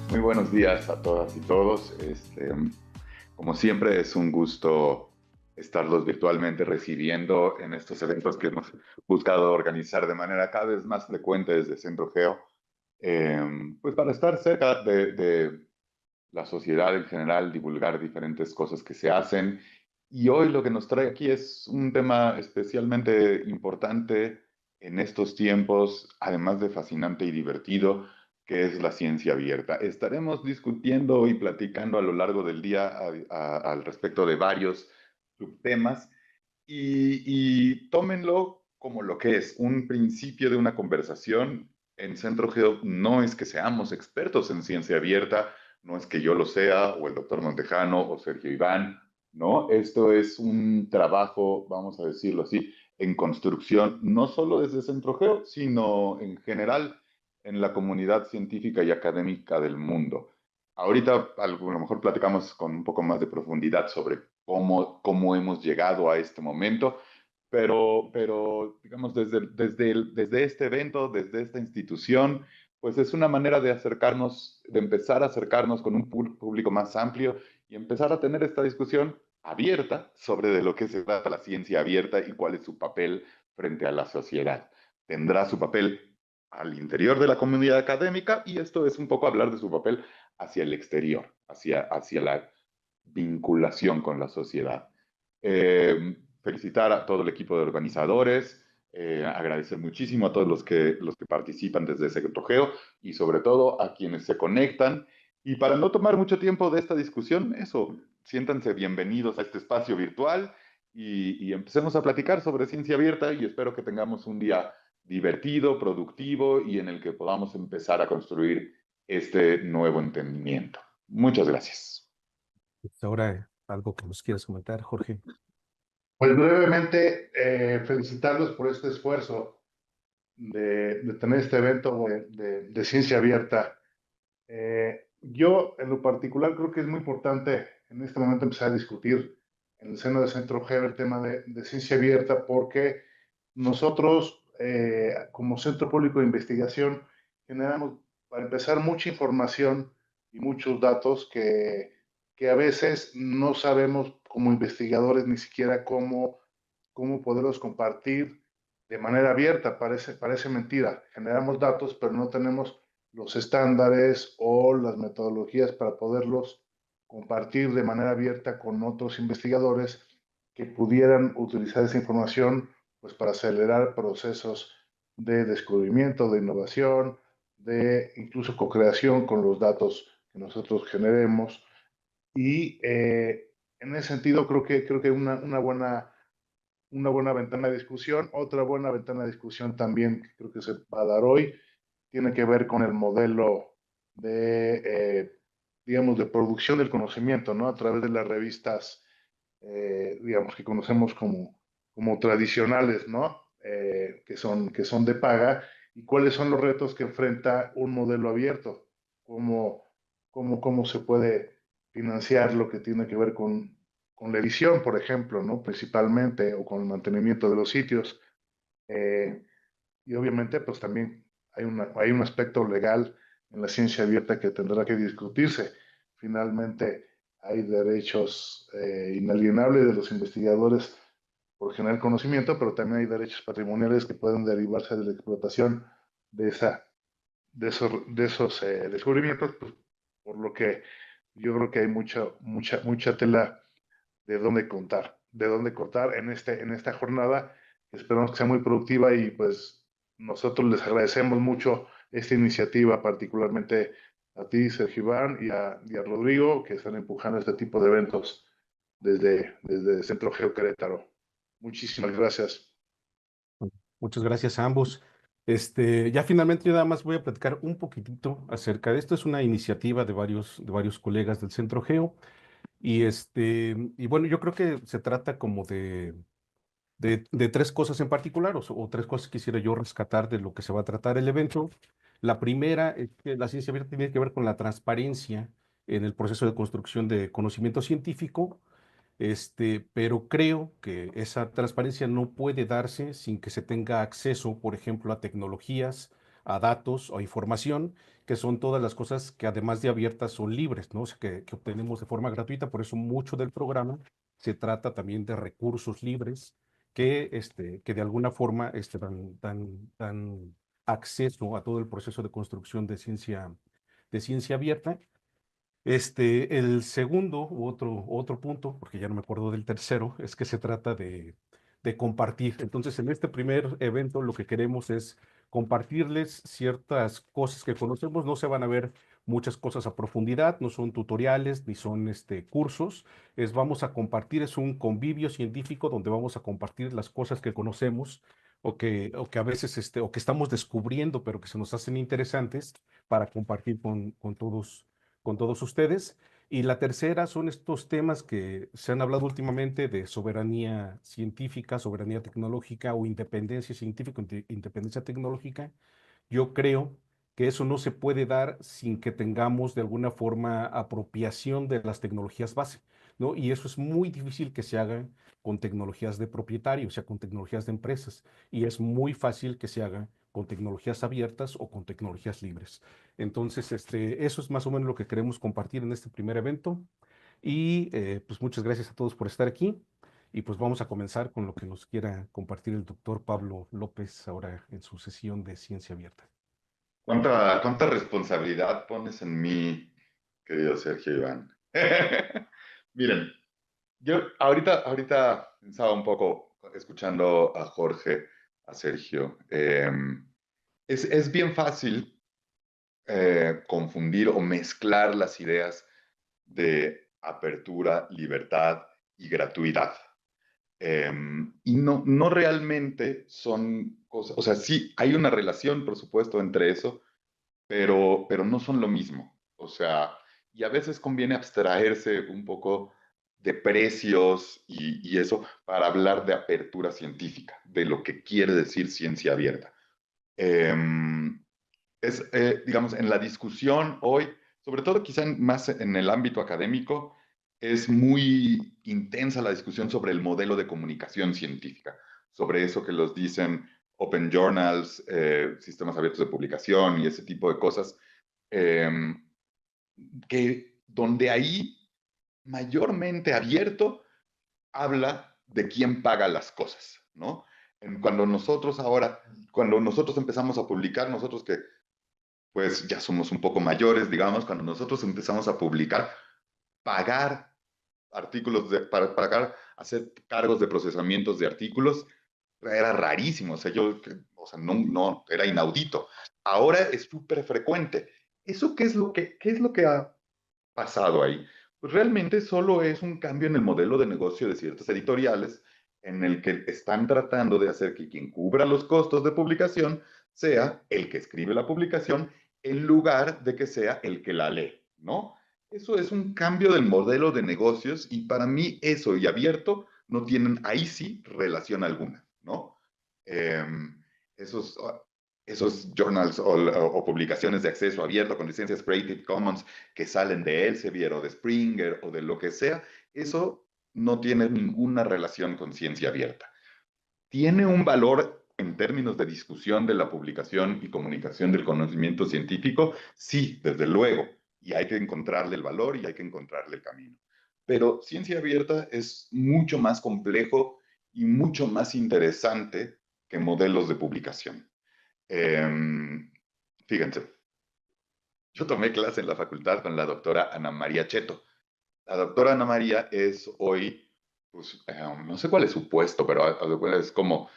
Muy buenos días a todas y todos. Como siempre, es un gusto estarlos virtualmente recibiendo en estos eventos que hemos buscado organizar de manera cada vez más frecuente desde Centro Geo, eh, pues para estar cerca de la sociedad en general, divulgar diferentes cosas que se hacen. Y hoy lo que nos trae aquí es un tema especialmente importante en estos tiempos, además de fascinante y divertido, que es la ciencia abierta. Estaremos discutiendo y platicando a lo largo del día al respecto de varios subtemas y tómenlo como lo que es un principio de una conversación. En Centro Geo no es que seamos expertos en ciencia abierta, no es que yo lo sea, o el doctor Montejano, o Sergio Iván, ¿no? Esto es un trabajo, vamos a decirlo así, en construcción, no solo desde Centro Geo, sino en general en la comunidad científica y académica del mundo. Ahorita a lo mejor platicamos con un poco más de profundidad sobre cómo hemos llegado a este momento, pero digamos, desde este evento, desde esta institución, pues es una manera de acercarnos, de empezar a acercarnos con un público más amplio y empezar a tener esta discusión abierta sobre de lo que se trata la ciencia abierta y cuál es su papel frente a la sociedad. Tendrá su papel al interior de la comunidad académica y esto es un poco hablar de su papel hacia el exterior, hacia la vinculación con la sociedad. Felicitar a todo el equipo de organizadores, agradecer muchísimo a todos los que participan desde ese Geo y sobre todo a quienes se conectan. Y para no tomar mucho tiempo de esta discusión, eso, siéntanse bienvenidos a este espacio virtual y empecemos a platicar sobre ciencia abierta y espero que tengamos un día divertido, productivo y en el que podamos empezar a construir este nuevo entendimiento. Muchas gracias. Pues ahora algo que nos quieras comentar, Jorge. Pues brevemente, felicitarlos por este esfuerzo de tener este evento de ciencia abierta. Yo, en lo particular, creo que es muy importante en este momento empezar a discutir en el seno de Centro Geo el tema de ciencia abierta, porque nosotros, como Centro Público de Investigación, generamos, para empezar, mucha información y muchos datos que a veces no sabemos como investigadores ni siquiera cómo poderlos compartir de manera abierta. Parece mentira. Generamos datos, pero no tenemos los estándares o las metodologías para poderlos compartir de manera abierta con otros investigadores que pudieran utilizar esa información pues para acelerar procesos de descubrimiento, de innovación, de incluso co-creación con los datos que nosotros generemos. Y en ese sentido creo que una buena ventana de discusión. Otra buena ventana de discusión también que creo que se va a dar hoy tiene que ver con el modelo de, digamos, de producción del conocimiento, ¿no? A través de las revistas, digamos, que conocemos como tradicionales, ¿no? Que son de paga, y cuáles son los retos que enfrenta un modelo abierto, cómo, cómo se puede financiar lo que tiene que ver con la edición, por ejemplo, ¿no? Principalmente, o con el mantenimiento de los sitios. Eh, y obviamente, pues también hay un aspecto legal en la ciencia abierta que tendrá que discutirse. Finalmente, hay derechos inalienables de los investigadores por generar conocimiento, pero también hay derechos patrimoniales que pueden derivarse de la explotación de, esa, de esos descubrimientos, pues, por lo que yo creo que hay mucha tela de dónde cortar en esta jornada, que esperamos que sea muy productiva, y pues nosotros les agradecemos mucho esta iniciativa, particularmente a ti, Sergio Iván, y a Rodrigo, que están empujando este tipo de eventos desde Centro Geo Querétaro. Muchísimas gracias. Muchas gracias a ambos. Ya finalmente yo nada más voy a platicar un poquitito acerca de esto. Es una iniciativa de varios colegas del Centro Geo. Y bueno, yo creo que se trata como de tres cosas en particular, o tres cosas que quisiera yo rescatar de lo que se va a tratar el evento. La primera es que la ciencia abierta tiene que ver con la transparencia en el proceso de construcción de conocimiento científico. Pero creo que esa transparencia no puede darse sin que se tenga acceso, por ejemplo, a tecnologías, a datos o a información, que son todas las cosas que además de abiertas son libres, ¿no? O sea, que obtenemos de forma gratuita. Por eso mucho del programa se trata también de recursos libres que de alguna forma dan acceso a todo el proceso de construcción de ciencia abierta. El segundo u otro punto, porque ya no me acuerdo del tercero, es que se trata de compartir. Entonces, en este primer evento lo que queremos es compartirles ciertas cosas que conocemos. No se van a ver muchas cosas a profundidad, no son tutoriales ni son cursos. Vamos a compartir, es un convivio científico donde vamos a compartir las cosas que conocemos o que a veces o que estamos descubriendo, pero que se nos hacen interesantes para compartir con todos ustedes. Y la tercera son estos temas que se han hablado últimamente de soberanía científica, soberanía tecnológica o independencia científica, independencia tecnológica. Yo creo que eso no se puede dar sin que tengamos de alguna forma apropiación de las tecnologías base, ¿no? Y eso es muy difícil que se haga con tecnologías de propietario, o sea, con tecnologías de empresas. Y es muy fácil que se haga con tecnologías abiertas o con tecnologías libres. Entonces, eso es más o menos lo que queremos compartir en este primer evento. Y pues muchas gracias a todos por estar aquí. Y pues vamos a comenzar con lo que nos quiera compartir el doctor Pablo López ahora en su sesión de ciencia abierta. ¿Cuánta responsabilidad pones en mí, querido Sergio Iván? Miren, yo ahorita pensaba un poco, escuchando a Jorge, a Sergio, es bien fácil confundir o mezclar las ideas de apertura, libertad y gratuidad. Y no realmente son cosas, o sea, sí, hay una relación, por supuesto, entre eso, pero no son lo mismo. O sea, y a veces conviene abstraerse un poco de precios y eso para hablar de apertura científica, de lo que quiere decir ciencia abierta. Eh, digamos, en la discusión hoy, sobre todo quizá más en el ámbito académico, es muy intensa la discusión sobre el modelo de comunicación científica, sobre eso que los dicen open journals, sistemas abiertos de publicación y ese tipo de cosas, eh, que donde ahí mayormente abierto habla de quién paga las cosas, ¿no? Cuando nosotros empezamos a publicar, nosotros que pues ya somos un poco mayores, digamos, cuando nosotros empezamos a publicar, pagar para pagar, hacer cargos de procesamientos de artículos, era rarísimo, o sea, no, era inaudito. Ahora es súper frecuente. ¿Eso qué es lo que ha pasado ahí? Pues realmente solo es un cambio en el modelo de negocio de ciertas editoriales en el que están tratando de hacer que quien cubra los costos de publicación sea el que escribe la publicación en lugar de que sea el que la lee, ¿no? Eso es un cambio del modelo de negocios y para mí eso y abierto no tienen ahí sí relación alguna, ¿no? Eh, esos, esos journals o publicaciones de acceso abierto con licencias Creative Commons que salen de Elsevier o de Springer o de lo que sea, eso no tiene ninguna relación con ciencia abierta. ¿Tiene un valor en términos de discusión de la publicación y comunicación del conocimiento científico? Sí, desde luego, y hay que encontrarle el valor y hay que encontrarle el camino. Pero ciencia abierta es mucho más complejo y mucho más interesante que modelos de publicación. Eh, Fíjense, yo tomé clase en la facultad con la doctora Ana María Cheto. La doctora Ana María es hoy, pues, no sé cuál es su puesto, pero es como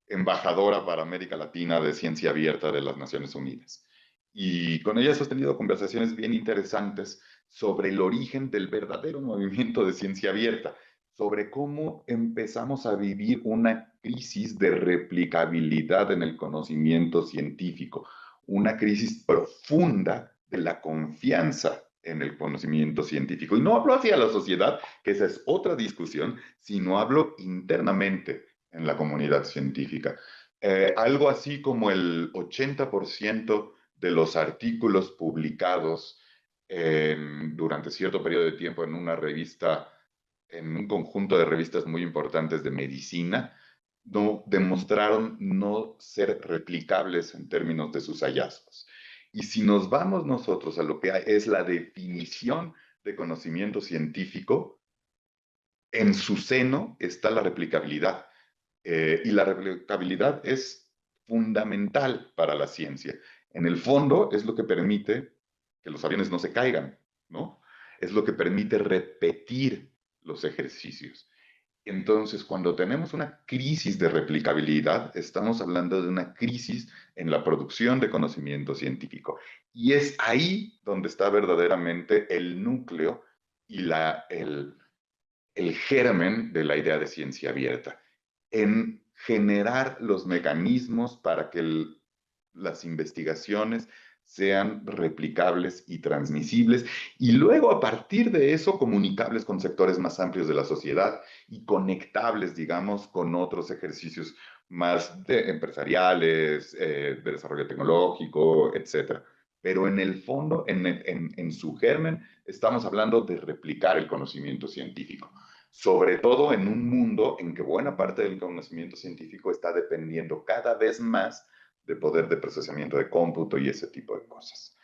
embajadora para América Latina de Ciencia Abierta de las Naciones Unidas. Y con ella he sostenido conversaciones bien interesantes sobre el origen del verdadero movimiento de ciencia abierta, sobre cómo empezamos a vivir una crisis de replicabilidad en el conocimiento científico, una crisis profunda de la confianza en el conocimiento científico. Y no hablo hacia la sociedad, que esa es otra discusión, sino hablo internamente en la comunidad científica. Algo así como el 80% de los artículos publicados durante cierto periodo de tiempo en una revista, en un conjunto de revistas muy importantes de medicina, no demostraron no ser replicables en términos de sus hallazgos. Y si nos vamos nosotros a lo que es la definición de conocimiento científico, en su seno está la replicabilidad. Y la replicabilidad es fundamental para la ciencia. En el fondo es lo que permite que los aviones no se caigan, ¿no? Es lo que permite repetir los ejercicios. Entonces, cuando tenemos una crisis de replicabilidad, estamos hablando de una crisis en la producción de conocimiento científico. Y es ahí donde está verdaderamente el núcleo y el germen de la idea de ciencia abierta, en generar los mecanismos para que las investigaciones sean replicables y transmisibles, y luego a partir de eso comunicables con sectores más amplios de la sociedad y conectables, digamos, con otros ejercicios más empresariales, de desarrollo tecnológico, etcétera. Pero en el fondo, en su germen, estamos hablando de replicar el conocimiento científico, sobre todo en un mundo en que buena parte del conocimiento científico está dependiendo cada vez más de poder de procesamiento de cómputo y ese tipo de cosas.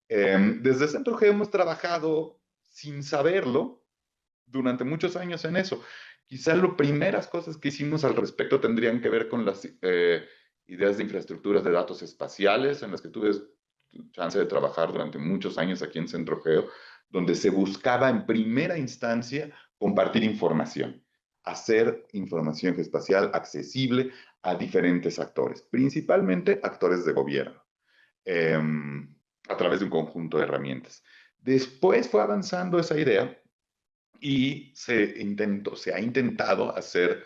Desde Centro Geo hemos trabajado sin saberlo durante muchos años en eso. Quizás las primeras cosas que hicimos al respecto tendrían que ver con las ideas de infraestructuras de datos espaciales, en las que tuve chance de trabajar durante muchos años aquí en Centro Geo, donde se buscaba en primera instancia compartir información, hacer información espacial accesible a diferentes actores, principalmente actores de gobierno, eh, a través de un conjunto de herramientas. Después fue avanzando esa idea y se ha intentado hacer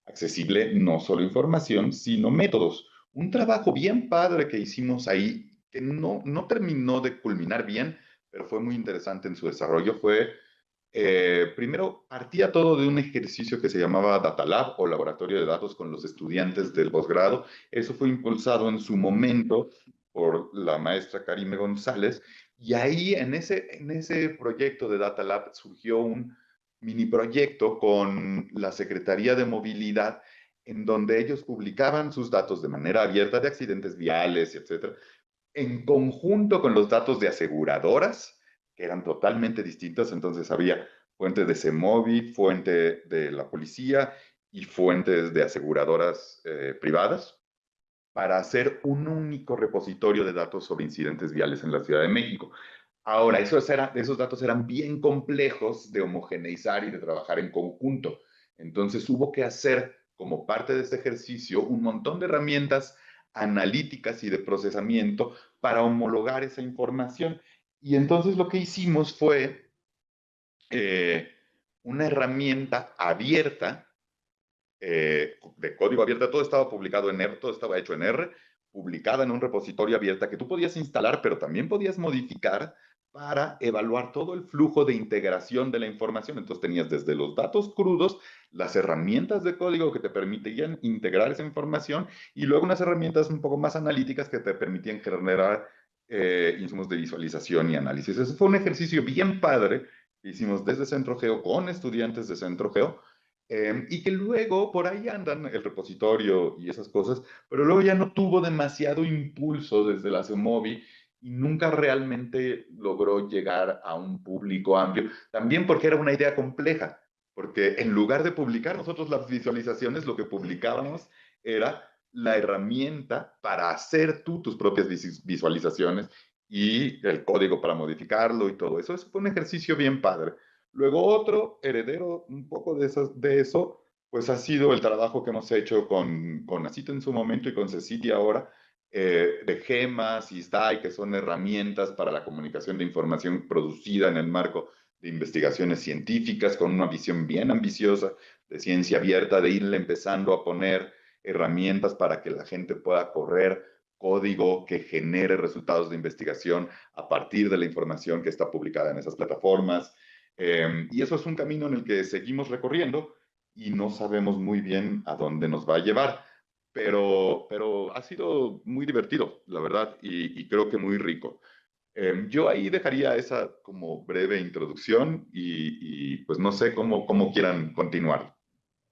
accesible no solo información, sino métodos. Un trabajo bien padre que hicimos ahí, que no terminó de culminar bien, pero fue muy interesante en su desarrollo, fue, primero, partía todo de un ejercicio que se llamaba Data Lab o Laboratorio de Datos con los estudiantes del posgrado. Eso fue impulsado en su momento por la maestra Karime González, y ahí en ese proyecto de Data Lab surgió un mini proyecto con la Secretaría de Movilidad, en donde ellos publicaban sus datos de manera abierta de accidentes viales, etcétera, en conjunto con los datos de aseguradoras, que eran totalmente distintas. Entonces había fuentes de CEMOVI, fuente de la policía y fuentes de aseguradoras privadas, para hacer un único repositorio de datos sobre incidentes viales en la Ciudad de México. Ahora, esos datos eran bien complejos de homogeneizar y de trabajar en conjunto. Entonces hubo que hacer, como parte de este ejercicio, un montón de herramientas analíticas y de procesamiento para homologar esa información. Y entonces lo que hicimos fue una herramienta abierta, de código abierto. Todo estaba publicado en R, todo estaba hecho en R, publicada en un repositorio abierta que tú podías instalar, pero también podías modificar para evaluar todo el flujo de integración de la información. Entonces tenías desde los datos crudos, las herramientas de código que te permitían integrar esa información, y luego unas herramientas un poco más analíticas que te permitían generar insumos de visualización y análisis. Ese fue un ejercicio bien padre que hicimos desde Centro Geo con estudiantes de Centro Geo, y que luego por ahí andan el repositorio y esas cosas, pero luego ya no tuvo demasiado impulso desde la CEMOVI y nunca realmente logró llegar a un público amplio, también porque era una idea compleja, porque en lugar de publicar nosotros las visualizaciones, lo que publicábamos era la herramienta para hacer tú tus propias visualizaciones y el código para modificarlo y todo eso. Eso fue un ejercicio bien padre. Luego otro heredero un poco de eso, pues ha sido el trabajo que hemos hecho con Acito en su momento y con Cecity ahora, de GEMAS y SDAI, que son herramientas para la comunicación de información producida en el marco de investigaciones científicas, con una visión bien ambiciosa de ciencia abierta, de irle empezando a poner herramientas para que la gente pueda correr código que genere resultados de investigación a partir de la información que está publicada en esas plataformas. Y eso es un camino en el que seguimos recorriendo y no sabemos muy bien a dónde nos va a llevar, pero ha sido muy divertido, la verdad, y creo que muy rico. Yo ahí dejaría esa como breve introducción y pues no sé cómo quieran continuar.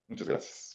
Muchas gracias.